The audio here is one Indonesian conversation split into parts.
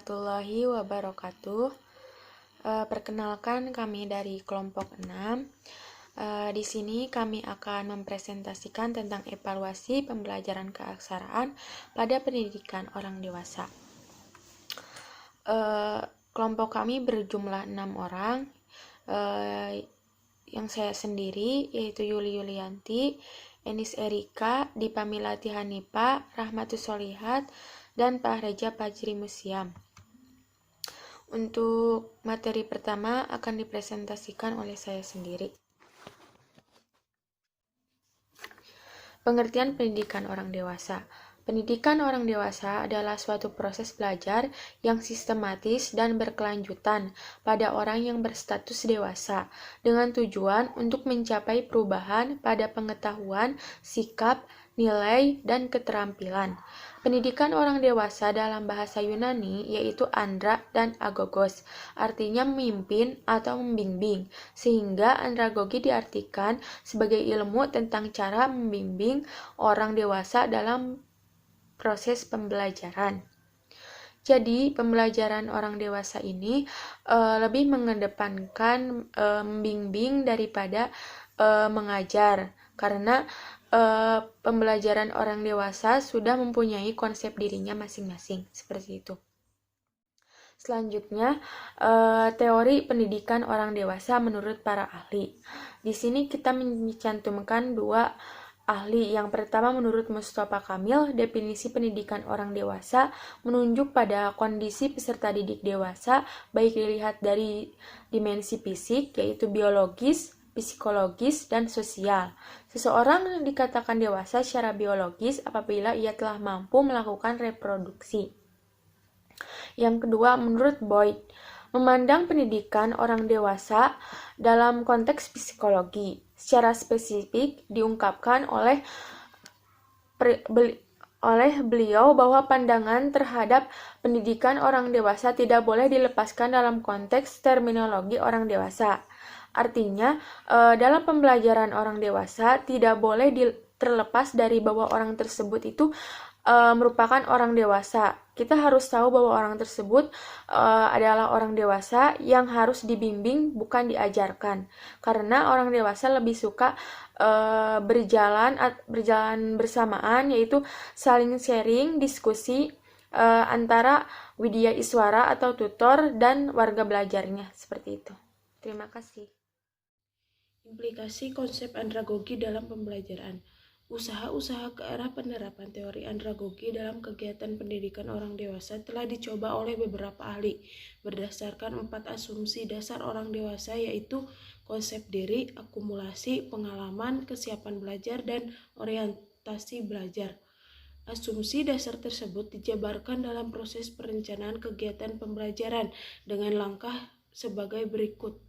warahmatullahi wabarakatuh. Perkenalkan, kami dari kelompok 6. Di sini kami akan mempresentasikan tentang evaluasi pembelajaran keaksaraan pada pendidikan orang dewasa. Kelompok kami berjumlah 6 orang. Yang saya sendiri yaitu Yuli Yulianti, Enis Erika, Dipa Milati Hanipa, Rahmatus Solihat, dan Pak Reja Fajri Musiam. Untuk materi pertama akan dipresentasikan oleh saya sendiri. Pengertian pendidikan orang dewasa. Pendidikan orang dewasa adalah suatu proses belajar yang sistematis dan berkelanjutan pada orang yang berstatus dewasa, dengan tujuan untuk mencapai perubahan pada pengetahuan, sikap, nilai, dan keterampilan. Pendidikan orang dewasa dalam bahasa Yunani yaitu andra dan agogos, artinya memimpin atau membimbing, sehingga andragogi diartikan sebagai ilmu tentang cara membimbing orang dewasa dalam proses pembelajaran. Jadi, pembelajaran orang dewasa ini lebih mengedepankan membimbing daripada mengajar, karena pembelajaran orang dewasa sudah mempunyai konsep dirinya masing-masing, seperti itu. Selanjutnya, teori pendidikan orang dewasa menurut para ahli. Di sini kita mencantumkan dua ahli. Yang pertama, menurut Mustafa Kamil, definisi pendidikan orang dewasa menunjuk pada kondisi peserta didik dewasa, baik dilihat dari dimensi fisik, yaitu biologis, psikologis, dan sosial. Seseorang dikatakan dewasa secara biologis apabila ia telah mampu melakukan reproduksi. Yang kedua, menurut Boyd, memandang pendidikan orang dewasa dalam konteks psikologi. Secara spesifik diungkapkan oleh beliau bahwa pandangan terhadap pendidikan orang dewasa tidak boleh dilepaskan dalam konteks terminologi orang dewasa. Artinya, dalam pembelajaran orang dewasa tidak boleh terlepas dari bahwa orang tersebut itu merupakan orang dewasa. Kita harus tahu bahwa orang tersebut adalah orang dewasa yang harus dibimbing, bukan diajarkan. Karena orang dewasa lebih suka berjalan bersamaan, yaitu saling sharing, diskusi antara widya iswara atau tutor dan warga belajarnya, seperti itu. Terima kasih. Implikasi konsep andragogi dalam pembelajaran. Usaha-usaha ke arah penerapan teori andragogi dalam kegiatan pendidikan orang dewasa telah dicoba oleh beberapa ahli berdasarkan 4 asumsi dasar orang dewasa, yaitu konsep diri, akumulasi, pengalaman, kesiapan belajar, dan orientasi belajar. Asumsi dasar tersebut dijabarkan dalam proses perencanaan kegiatan pembelajaran dengan langkah sebagai berikut.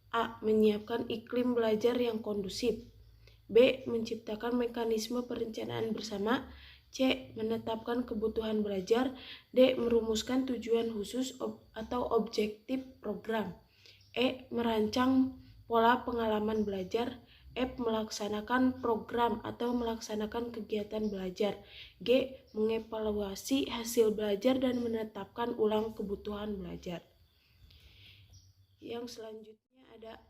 A. Menyiapkan iklim belajar yang kondusif. B. Menciptakan mekanisme perencanaan bersama. C. Menetapkan kebutuhan belajar. D. Merumuskan tujuan khusus atau objektif program. E. Merancang pola pengalaman belajar. F. Melaksanakan program atau melaksanakan kegiatan belajar. G. Mengevaluasi hasil belajar dan menetapkan ulang kebutuhan belajar. Yang selanjutnya ada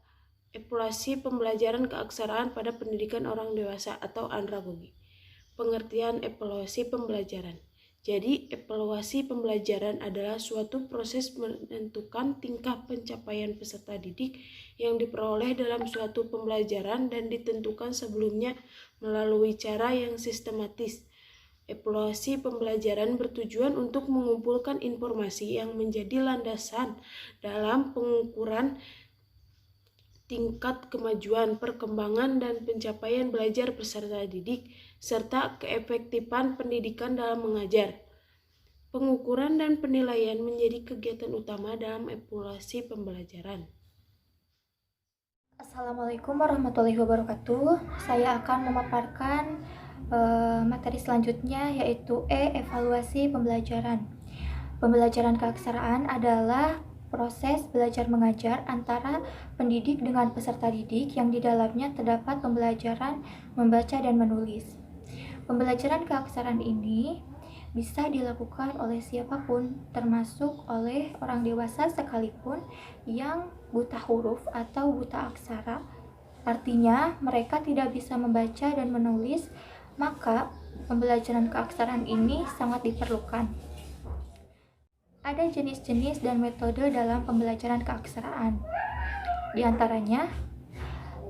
evaluasi pembelajaran keaksaraan pada pendidikan orang dewasa atau andragogi. Pengertian evaluasi pembelajaran. Jadi, evaluasi pembelajaran adalah suatu proses menentukan tingkah pencapaian peserta didik yang diperoleh dalam suatu pembelajaran dan ditentukan sebelumnya melalui cara yang sistematis. Evaluasi pembelajaran bertujuan untuk mengumpulkan informasi yang menjadi landasan dalam pengukuran tingkat kemajuan, perkembangan, dan pencapaian belajar peserta didik, serta keefektifan pendidikan dalam mengajar. Pengukuran dan penilaian menjadi kegiatan utama dalam evaluasi pembelajaran. Assalamualaikum warahmatullahi wabarakatuh. Saya akan memaparkan materi selanjutnya, yaitu evaluasi pembelajaran. Pembelajaran keaksaraan adalah proses belajar mengajar antara pendidik dengan peserta didik yang di dalamnya terdapat pembelajaran membaca dan menulis. Pembelajaran keaksaraan ini bisa dilakukan oleh siapapun, termasuk oleh orang dewasa sekalipun yang buta huruf atau buta aksara. Artinya, mereka tidak bisa membaca dan menulis, maka pembelajaran keaksaraan ini sangat diperlukan. Ada jenis-jenis dan metode dalam pembelajaran keaksaraan. Di antaranya,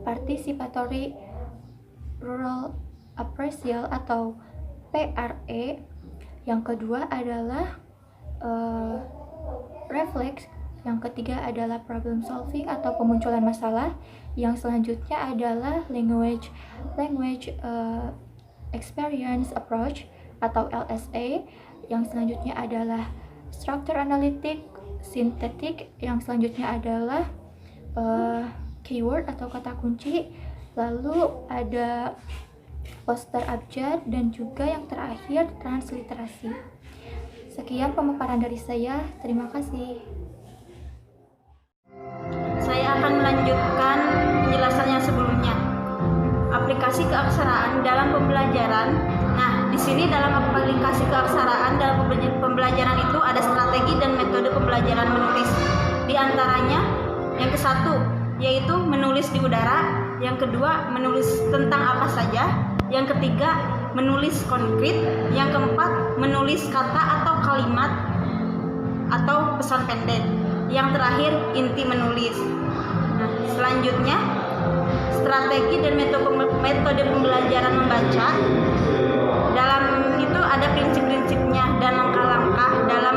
participatory rural appraisal atau PRE. Yang kedua adalah reflex. Yang ketiga adalah problem solving atau pemunculan masalah. Yang selanjutnya adalah language experience approach atau LSA. Yang selanjutnya adalah structure analytic synthetic. Yang selanjutnya adalah keyword atau kata kunci. Lalu ada poster abjad dan juga yang terakhir transliterasi. Sekian pemaparan dari saya. Terima kasih. Saya akan melanjutkan penjelasan yang sebelumnya. Aplikasi keaksaraan dalam pembelajaran. Nah, di sini dalam aplikasi keaksaraan dalam pembelajaran itu ada strategi dan metode pembelajaran menulis. Di antaranya yang ke-1 yaitu menulis di udara, yang kedua menulis tentang apa saja, yang ketiga menulis konkret, yang keempat menulis kata atau kalimat atau pesan pendek, yang terakhir inti menulis. Nah, selanjutnya strategi dan metode pembelajaran membaca. Dalam itu ada prinsip-prinsipnya dan langkah-langkah dalam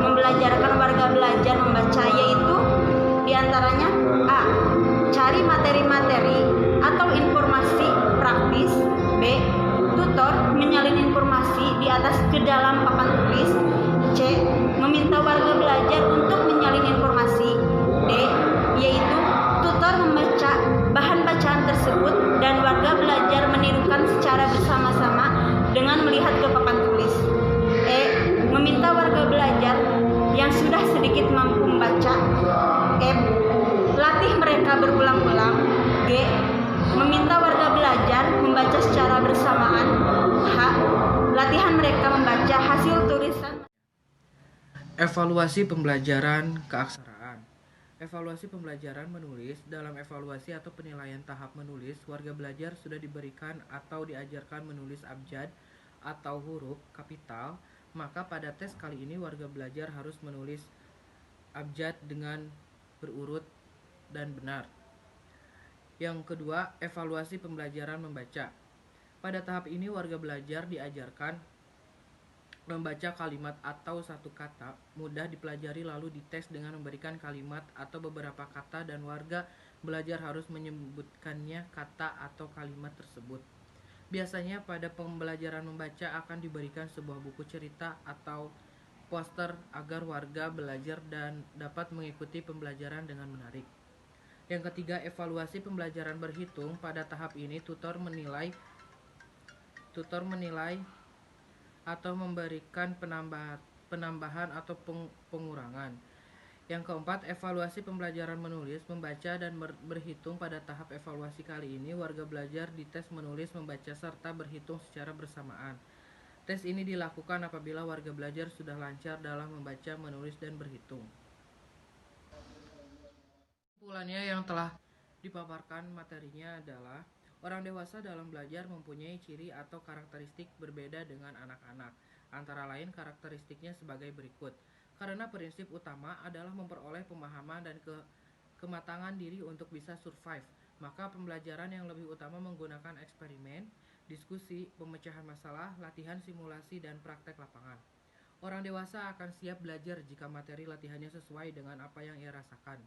membelajarkan warga belajar membaca, yaitu diantaranya A. Cari materi-materi atau informasi praktis. B. Tutor menyalin informasi di atas ke dalam papan tulis. C. Meminta warga belajar untuk menyalin informasi. D. Yaitu tutor membaca bahan bacaan tersebut dan warga belajar menirukan secara bersama-sama dengan melihat ke papan tulis. E. Meminta warga belajar yang sudah sedikit mampu membaca. F. Latih mereka berulang-ulang. G. Meminta warga belajar membaca secara bersamaan. H. Latihan mereka membaca hasil tulisan. Evaluasi pembelajaran keaksaraan. Evaluasi pembelajaran menulis. Dalam evaluasi atau penilaian tahap menulis, warga belajar sudah diberikan atau diajarkan menulis abjad atau huruf kapital, maka pada tes kali ini warga belajar harus menulis abjad dengan berurut dan benar. Yang kedua, evaluasi pembelajaran membaca. Pada tahap ini warga belajar diajarkan membaca kalimat atau satu kata, mudah dipelajari lalu dites dengan memberikan kalimat atau beberapa kata dan warga belajar harus menyebutkannya kata atau kalimat tersebut. Biasanya pada pembelajaran membaca akan diberikan sebuah buku cerita atau poster agar warga belajar dan dapat mengikuti pembelajaran dengan menarik. Yang ketiga, evaluasi pembelajaran berhitung. Pada tahap ini tutor menilai atau memberikan penambahan atau pengurangan. Yang keempat, evaluasi pembelajaran menulis, membaca, dan berhitung. Pada tahap evaluasi kali ini, warga belajar dites menulis, membaca, serta berhitung secara bersamaan. Tes ini dilakukan apabila warga belajar sudah lancar dalam membaca, menulis, dan berhitung. Kesimpulannya yang telah dipaparkan materinya adalah orang dewasa dalam belajar mempunyai ciri atau karakteristik berbeda dengan anak-anak. Antara lain karakteristiknya sebagai berikut. Karena prinsip utama adalah memperoleh pemahaman dan kematangan diri untuk bisa survive, maka pembelajaran yang lebih utama menggunakan eksperimen, diskusi, pemecahan masalah, latihan simulasi, dan praktek lapangan. Orang dewasa akan siap belajar jika materi latihannya sesuai dengan apa yang ia rasakan.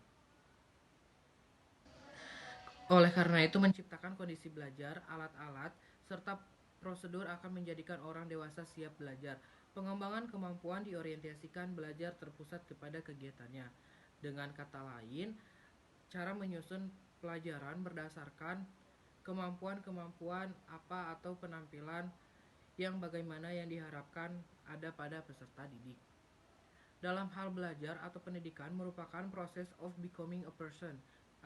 Oleh karena itu, menciptakan kondisi belajar, alat-alat, serta prosedur akan menjadikan orang dewasa siap belajar. Pengembangan kemampuan diorientasikan belajar terpusat kepada kegiatannya. Dengan kata lain, cara menyusun pelajaran berdasarkan kemampuan-kemampuan apa atau penampilan yang bagaimana yang diharapkan ada pada peserta didik. Dalam hal belajar atau pendidikan merupakan proses of becoming a person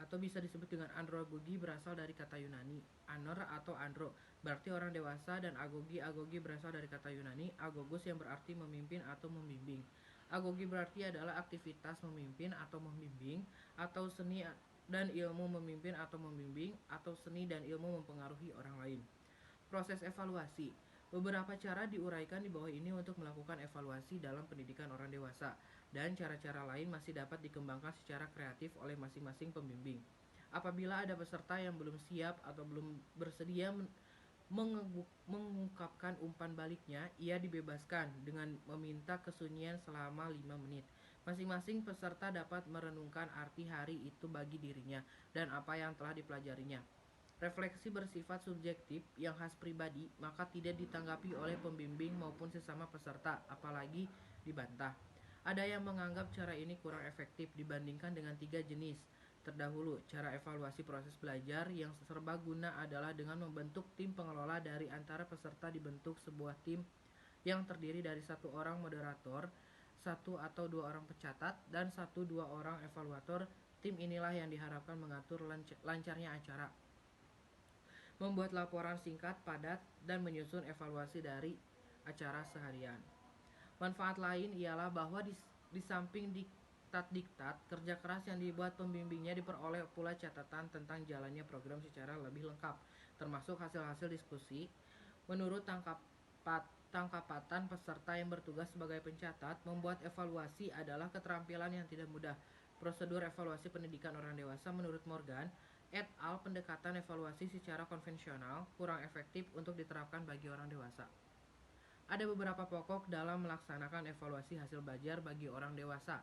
atau bisa disebut dengan andragogi berasal dari kata Yunani aner atau andro berarti orang dewasa, dan agogi berasal dari kata Yunani agogos yang berarti memimpin atau membimbing. Agogi berarti adalah aktivitas memimpin atau membimbing, atau seni dan ilmu memimpin atau membimbing, atau seni dan ilmu mempengaruhi orang lain. Proses evaluasi. Beberapa cara diuraikan di bawah ini untuk melakukan evaluasi dalam pendidikan orang dewasa, dan cara-cara lain masih dapat dikembangkan secara kreatif oleh masing-masing pembimbing. Apabila ada peserta yang belum siap atau belum bersedia mengungkapkan umpan baliknya, ia dibebaskan dengan meminta kesunyian selama 5 menit. Masing-masing peserta dapat merenungkan arti hari itu bagi dirinya dan apa yang telah dipelajarinya. Refleksi bersifat subjektif yang khas pribadi, maka tidak ditanggapi oleh pembimbing maupun sesama peserta, apalagi dibantah. Ada yang menganggap cara ini kurang efektif dibandingkan dengan 3 jenis. Terdahulu, cara evaluasi proses belajar yang serbaguna adalah dengan membentuk tim pengelola. Dari antara peserta dibentuk sebuah tim yang terdiri dari 1 orang moderator, 1 atau 2 orang pencatat, dan 1-2 orang evaluator. Tim inilah yang diharapkan mengatur lancarnya acara, membuat laporan singkat, padat, dan menyusun evaluasi dari acara seharian. Manfaat lain ialah bahwa di samping diktat-diktat, kerja keras yang dibuat pembimbingnya diperoleh pula catatan tentang jalannya program secara lebih lengkap, termasuk hasil-hasil diskusi. Menurut tangkapatan peserta yang bertugas sebagai pencatat, membuat evaluasi adalah keterampilan yang tidak mudah. Prosedur evaluasi pendidikan orang dewasa menurut Morgan et al. Pendekatan evaluasi secara konvensional kurang efektif untuk diterapkan bagi orang dewasa. Ada beberapa pokok dalam melaksanakan evaluasi hasil belajar bagi orang dewasa,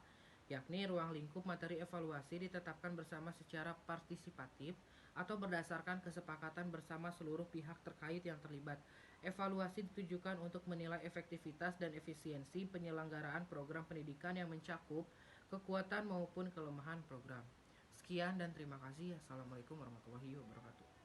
yakni ruang lingkup materi evaluasi ditetapkan bersama secara partisipatif atau berdasarkan kesepakatan bersama seluruh pihak terkait yang terlibat. Evaluasi ditujukan untuk menilai efektivitas dan efisiensi penyelenggaraan program pendidikan yang mencakup kekuatan maupun kelemahan program. Sekian dan terima kasih. Assalamualaikum warahmatullahi wabarakatuh.